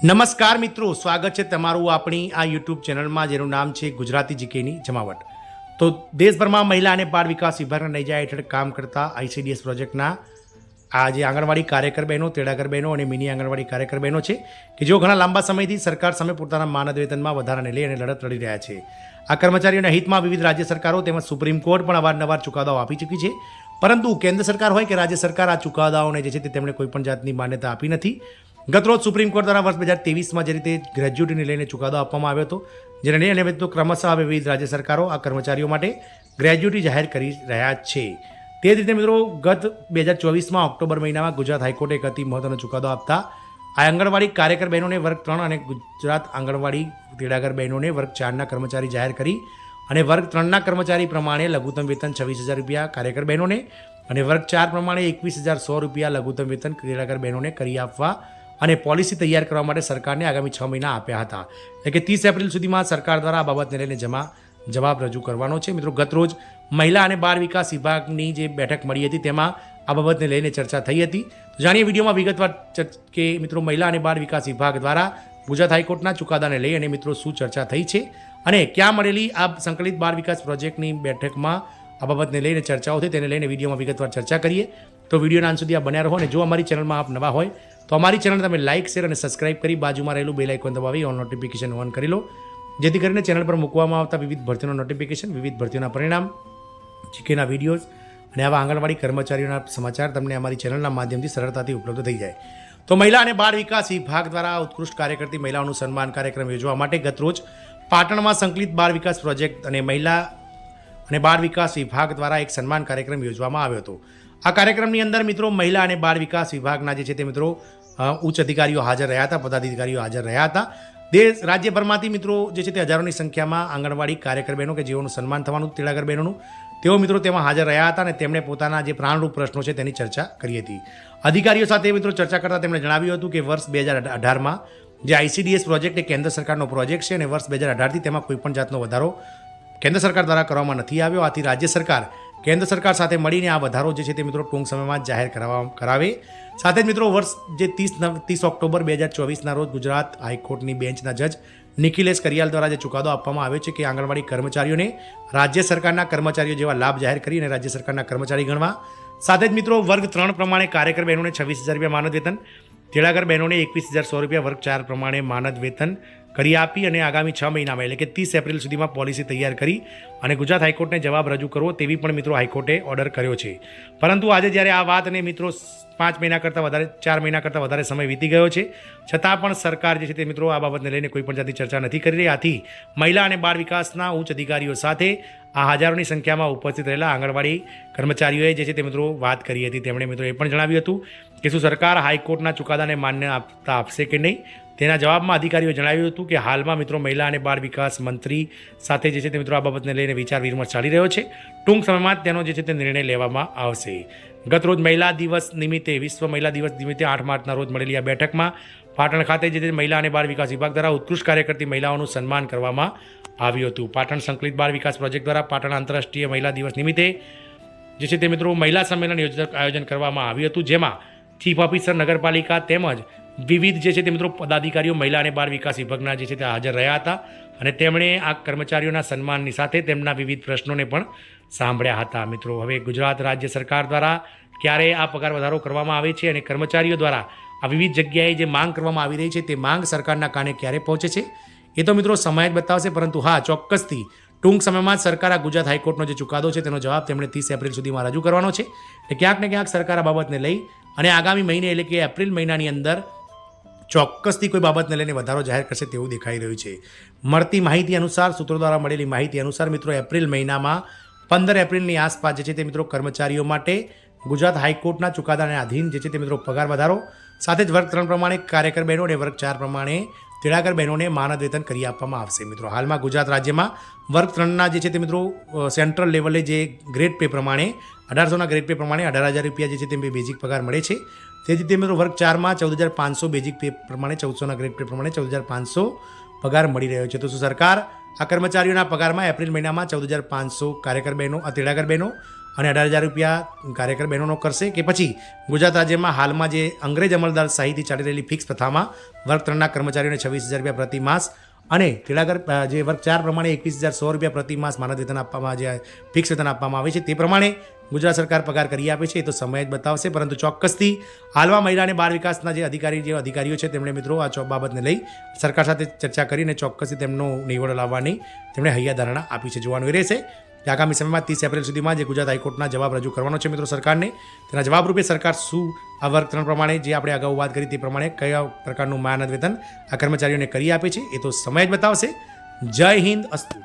નમસ્કાર મિત્રો, સ્વાગત છે તમારું આપણી આ યુટ્યુબ ચેનલમાં જેનું નામ છે ગુજરાતી જીકેની જમાવટ. તો દેશભરમાં મહિલા અને બાળ વિકાસ વિભાગના નેજા હેઠળ કામ કરતા આઈસીડીએસ પ્રોજેક્ટના આ જે આંગણવાડી કાર્યકર બહેનો, તેડાગર બહેનો અને મિની આંગણવાડી કાર્યકર બહેનો છે કે જેઓ ઘણા લાંબા સમયથી સરકાર સામે પોતાના માનદ વેતનમાં વધારાને લઈ અને લડત લડી રહ્યા છે. આ કર્મચારીઓના હિતમાં વિવિધ રાજ્ય સરકારો તેમજ સુપ્રીમ કોર્ટ પણ અવારનવાર ચુકાદાઓ આપી ચૂકી છે, પરંતુ કેન્દ્ર સરકાર હોય કે રાજ્ય સરકાર આ ચુકાદાઓને જે છે તે તેમણે કોઈપણ જાતની માન્યતા આપી નથી. ગતરોજ સુપ્રીમ કોર્ટ દ્વારા વર્ષ 2023માં જે રીતે ગ્રેજ્યુટીને લઈને ચુકાદો આપવામાં આવ્યો હતો, જેને લઈને હવે તો ક્રમશઃ હવે વિવિધ રાજ્ય સરકારો આ કર્મચારીઓ માટે ગ્રેજ્યુટી જાહેર કરી રહ્યા છે. તે જ રીતે મિત્રો ગત 2024માં ઓક્ટોબર મહિનામાં ગુજરાત હાઈકોર્ટે એક અતિ મહત્વનો ચુકાદો આપતા આ આંગણવાડી કાર્યકર બહેનોને વર્ગ 3 અને ગુજરાત આંગણવાડી તેડાગર બહેનોને વર્ગ 4ના કર્મચારી જાહેર કરી અને વર્ગ 3ના કર્મચારી પ્રમાણે લઘુત્તમ વેતન 26,000 રૂપિયા કાર્યકર બહેનોને અને વર્ગ 4 પ્રમાણે 21,100 રૂપિયા લઘુત્તમ વેતન તેડાગર બહેનોને કરી આપવા અને પોલિસી તૈયાર કરવા માટે સરકારને આગામી 6 મહિના આપ્યા હતા. એટલે કે 30 એપ્રિલ સુધીમાં સરકાર દ્વારા આ બાબતને લઈને જવાબ રજૂ કરવાનો છે. મિત્રો ગતરોજ મહિલા અને બાળ વિકાસ વિભાગની જે બેઠક મળી હતી તેમાં આ બાબતને લઈને ચર્ચા થઈ હતી. તો જાણીએ વિડીયોમાં વિગતવાર કે મિત્રો મહિલા અને બાળ વિકાસ વિભાગ દ્વારા ગુજરાત હાઈકોર્ટના ચુકાદાને લઈ અને મિત્રો શું ચર્ચા થઈ છે અને ક્યાં મળેલી આ સંકલિત બાળ વિકાસ પ્રોજેક્ટની બેઠકમાં આ બાબતને લઈને ચર્ચાઓ થઈ તેને લઈને વિડીયોમાં વિગતવાર ચર્ચા કરીએ. તો વિડીયોના અંત સુધી આ બન્યા રહો અને જો અમારી ચેનલમાં આપ નવા હોય તો અમારી ચેનલ તમે લાઇક, શેર અને સબસ્ક્રાઇબ કરી બાજુમાં રહેલું બેલ આઇકોન દબાવી ઓન નોટિફિકેશન ઓન કરી લો, જેથી કરીને ચેનલ પર મૂકવામાં આવતા વિવિધ ભરતીઓના નોટિફિકેશન, વિવિધ ભરતીઓના પરિણામ, જીકેના વિડીયોઝ અને આવા આંગણવાડી કર્મચારીઓના સમાચાર તમને અમારી ચેનલના માધ્યમથી સરળતાથી ઉપલબ્ધ થઈ જાય. તો મહિલા અને બાળ વિકાસ વિભાગ દ્વારા ઉત્કૃષ્ટ કાર્ય કરતી મહિલાઓનું સન્માન કાર્યક્રમ યોજવા માટે ગતરોજ પાટણમાં સંકલિત બાળ વિકાસ પ્રોજેક્ટ અને મહિલા અને બાળ વિકાસ વિભાગ દ્વારા એક સન્માન કાર્યક્રમ યોજવામાં આવ્યો હતો. આ કાર્યક્રમની અંદર મિત્રો મહિલા અને બાળ વિકાસ વિભાગના જે છે તે મિત્રો ઉચ્ચ અધિકારીઓ હાજર રહ્યા હતા, પદાધિકારીઓ હાજર રહ્યા હતા. રાજ્યભરમાંથી મિત્રો જે છે તે હજારોની સંખ્યામાં આંગણવાડી કાર્યકર બહેનો કે જેઓનું સન્માન થવાનું તેડાગર બહેનોનું, તેઓ મિત્રો તેમાં હાજર રહ્યા હતા અને તેમણે પોતાના જે પ્રાણરૂપ પ્રશ્નો છે તેની ચર્ચા કરી હતી. અધિકારીઓ સાથે મિત્રો ચર્ચા કરતાં તેમણે જણાવ્યું હતું કે વર્ષ 2018માં જે આઈસીડીએસ પ્રોજેક્ટ એ કેન્દ્ર સરકારનો પ્રોજેક્ટ છે અને વર્ષ 2018થી તેમાં કોઈપણ જાતનો વધારો કેન્દ્ર સરકાર દ્વારા કરવામાં નથી આવ્યો. આથી રાજ્ય સરકાર કેન્દ્ર સરકાર સાથે મળીને આ વધારો જે છે તે મિત્રો ટૂંક સમયમાં જાહેર કરાવે. સાથે જ મિત્રો વર્ષ જે 30 ઓક્ટોબર 2024ના રોજ ગુજરાત હાઈકોર્ટની બેન્ચના જજ નિખિલેશ કરિયાલ દ્વારા જે ચુકાદો આપવામાં આવ્યો છે કે આંગણવાડી કર્મચારીઓને રાજ્ય સરકારના કર્મચારીઓ જેવા લાભ જાહેર કરી અને રાજ્ય સરકારના કર્મચારી ગણવા. સાથે જ મિત્રો વર્ગ 3 પ્રમાણે કાર્યકર બહેનોને 26,000 રૂપિયા માનદ વેતન, તેડાગર બહેનોને 21,100 રૂપિયા વર્ગ 4 પ્રમાણે માનદ વેતન કરી આપી અને આગામી 6 મહિનામાં એટલે કે 30 એપ્રિલ સુધીમાં પોલિસી તૈયાર કરી અને ગુજરાત હાઈકોર્ટને જવાબ રજૂ કરવો તેવી પણ મિત્રો હાઈકોર્ટે ઓર્ડર કર્યો છે. પરંતુ આજે જ્યારે આ વાત અને મિત્રો 5 મહિના કરતાં વધારે 4 મહિના કરતાં વધારે સમય વીતી ગયો છે, છતાં પણ સરકાર જે છે તે મિત્રો આ બાબતને લઈને કોઈ પણ જાતની ચર્ચા નથી કરી રહી. આથી મહિલા અને બાળ વિકાસના ઉચ્ચ અધિકારીઓ સાથે આ હજારોની સંખ્યામાં ઉપસ્થિત રહેલા આંગણવાડી કર્મચારીઓએ જે છે તે મિત્રો વાત કરી હતી. તેમણે મિત્રો એ પણ જણાવ્યું હતું કે શું સરકાર હાઈકોર્ટના ચુકાદાને માન્ય આપશે કે નહીં. તેના જવાબમાં અધિકારીઓએ જણાવ્યું હતું કે હાલમાં મિત્રો મહિલા અને બાળ વિકાસ મંત્રી સાથે જે છે તે મિત્રો આ બાબતને લઈને વિચાર વિમર્શ ચાલી રહ્યો છે. ટૂંક સમયમાં તેનો જે છે તે નિર્ણય લેવામાં આવશે. ગતરોજ મહિલા દિવસ નિમિત્તે, વિશ્વ મહિલા દિવસ નિમિત્તે 8 માર્ચના રોજ મળેલી આ બેઠકમાં પાટણ ખાતે જે મહિલા અને બાળ વિકાસ વિભાગ દ્વારા ઉત્કૃષ્ટ કાર્ય કરતી મહિલાઓનું સન્માન કરવામાં આવ્યું હતું. પાટણ સંકલિત બાળ વિકાસ પ્રોજેક્ટ દ્વારા પાટણ આંતરરાષ્ટ્રીય મહિલા દિવસ નિમિત્તે જે છે તે મિત્રો મહિલા સંમેલન આયોજન કરવામાં આવ્યું હતું, જેમાં ચીફ ઓફિસર નગરપાલિકા તેમજ વિવિધ જે છે તે મિત્રો પદાધિકારીઓ મહિલા અને બાળ વિકાસ વિભાગના જે છે તે હાજર રહ્યા હતા અને તેમણે આ કર્મચારીઓના સન્માનની સાથે તેમના વિવિધ પ્રશ્નોને પણ સાંભળ્યા હતા. મિત્રો હવે ગુજરાત રાજ્ય સરકાર દ્વારા ક્યારે આ પગાર વધારો કરવામાં આવે છે અને કર્મચારીઓ દ્વારા આ વિવિધ જગ્યાએ જે માંગ કરવામાં આવી રહી છે તે માંગ સરકારના કાને ક્યારે પહોંચે છે એ તો મિત્રો સમય જ બતાવશે. પરંતુ હા, ચોક્કસથી ટૂંક સમયમાં સરકાર આ ગુજરાત હાઈકોર્ટનો જે ચુકાદો છે તેનો જવાબ તેમણે 30 એપ્રિલ સુધીમાં રજૂ કરવાનો છે. એટલે ક્યાંક ને ક્યાંક સરકાર આ બાબતને લઈ અને આગામી મહિને એટલે કે એપ્રિલ મહિનાની અંદર ચોક્કસથી કોઈ બાબતને લઈને વધારો જાહેર કરશે તેવું દેખાઈ રહ્યું છે. મળતી માહિતી અનુસાર, સૂત્રો દ્વારા મળેલી માહિતી અનુસાર મિત્રો એપ્રિલ મહિનામાં 15 એપ્રિલની આસપાસ જે છે તે મિત્રો કર્મચારીઓ માટે ગુજરાત હાઈકોર્ટના ચુકાદાને આધીન જે છે તે મિત્રો પગાર વધારો, સાથે જ વર્ગ 3 પ્રમાણે કાર્યકર બહેનો અને વર્ગ 4 પ્રમાણે તેડાગર બહેનોને માનદ વેતન કરી આપવામાં આવશે. મિત્રો હાલમાં ગુજરાત રાજ્યમાં વર્ગ 3ના જે છે તે મિત્રો સેન્ટ્રલ લેવલે જે ગ્રેડ પે પ્રમાણે 1800ના ગ્રેડ પે પ્રમાણે 18,000 રૂપિયા જે છે તે બેઝિક પગાર મળે છે. તે જ રીતે મિત્રો વર્ગ 4માં 14,500 બેઝિક પે પ્રમાણે, 1400ના ગ્રેડ પે પ્રમાણે 14,500 પગાર મળી રહ્યો છે. તો શું સરકાર આ કર્મચારીઓના પગારમાં એપ્રિલ મહિનામાં 14,500 કાર્યકર બહેનો, તેડાગર બહેનો અને 18,000 રૂપિયા કાર્યકર બહેનોનો કરશે કે પછી ગુજરાત રાજ્યમાં હાલમાં જે અંગ્રેજ અમલદાર શાહીથી ચાલી રહેલી ફિક્સ પ્રથામાં વર્ગ 3ના કર્મચારીઓને 26,000 રૂપિયા પ્રતિ માસ અને તેડાગર જે વર્ગ 4 પ્રમાણે 21,100 રૂપિયા પ્રતિ માસ માનદ વેતન આપવામાં જે ફિક્સ વેતન આપવામાં આવે છે તે પ્રમાણે ગુજરાત સરકાર પગાર કરી આપે છે. એ તો સમય જ બતાવશે, પરંતુ ચોક્કસથી હાલમાં મહિલા અને બાળ વિકાસના જે અધિકારીઓ છે તેમણે મિત્રો આ બાબતને લઈ સરકાર સાથે ચર્ચા કરીને ચોક્કસથી તેમનો નિવડ લાવવાની તેમણે હૈયાધારણા આપી છે. જોવાનું એ રહેશે કે આગામી સમયમાં 30 એપ્રિલ સુધીમાં જે ગુજરાત હાઈકોર્ટના જવાબ રજૂ કરવાનો છે મિત્રો સરકારને, તેના જવાબરૂપે સરકાર શું આ વર્ગ 3 પ્રમાણે જે આપણે અગાઉ વાત કરી તે પ્રમાણે કયા પ્રકારનું માનદ વેતન આ કર્મચારીઓને કરી આપે છે એ તો સમય જ બતાવશે. જય હિન્દ, અસ્તુ.